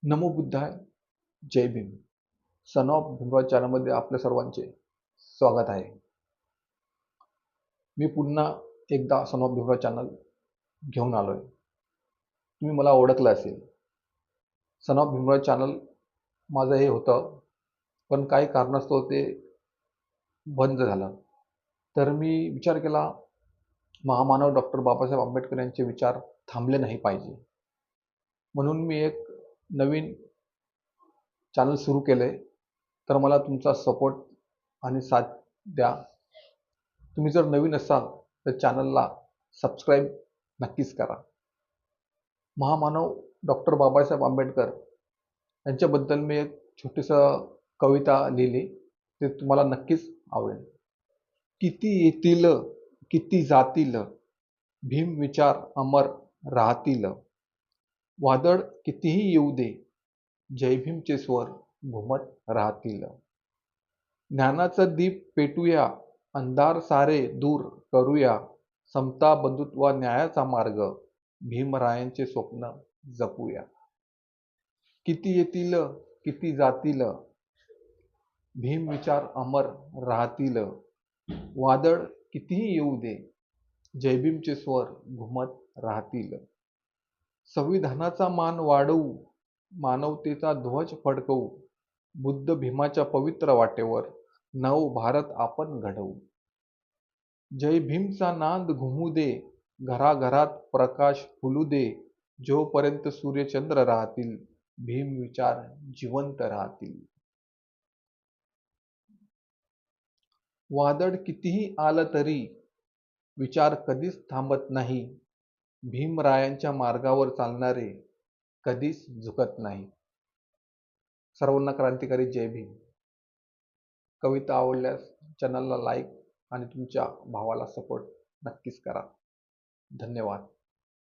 नमो बुद्धाय. जय Bhim. Son of Bhimrao चॅनलमध्ये आपल्या सर्वांचे स्वागत आहे. मी पुन्हा एकदा सन ऑफ भीमराव चॅनल घेऊन आलोय. तुम्ही मला ओळखलं असेल. सन ऑफ भीमराव चॅनल माझं हे होतं, पण काही कारणास्तव ते बंद झालं. तर मी विचार केला, महामानव डॉक्टर बाबासाहेब आंबेडकर यांचे विचार थांबले नाही पाहिजे. म्हणून मी एक नवीन चॅनल सुरू केले. तर मला तुमचा सपोर्ट आणि साथ द्या. तुम्ही जर नवीन असाल तर चॅनलला सबस्क्राईब नक्कीच करा. महामानव डॉक्टर बाबासाहेब आंबेडकर यांच्याबद्दल मी एक छोटीसं कविता लिहिली, ते तुम्हाला नक्कीच आवडेल. किती येतील, किती जातील, भीम विचार अमर राहतील. वादळ कितीही येऊ दे, जय भीमचे स्वर घुमत राहतील. ज्ञानाचा दीप पेटूया, अंधार सारे दूर करूया. समता, बंधुत्व, न्यायाचा मार्ग, भीमरायांचे स्वप्न जपूया. किती येतील, किती जातील, भीम विचार अमर राहतील. वादळ कितीही येऊ दे, जय भीमचे स्वर घुमत राहतील. संविधानाचा मान वाढवू, मानवतेचा ध्वज फडकवू. बुद्ध भीमाच्या पवित्र वाटेवर नव भारत आपण घडवू. जय भीमचा नाद घुमू दे, घराघरात प्रकाश फुलू दे. जोपर्यंत सूर्यचंद्र राहतील, भीम विचार जिवंत राहतील. वादळ कितीही आलं तरी विचार कधीच थांबत नाही. भीमरायांच्या मार्गावर चालणारे कधीच झुकत नाही. सर्वांना क्रांतिकारी जय भीम. कविता आवडल्यास चॅनलला लाईक आणि तुमच्या भावाला सपोर्ट नक्कीच करा. धन्यवाद.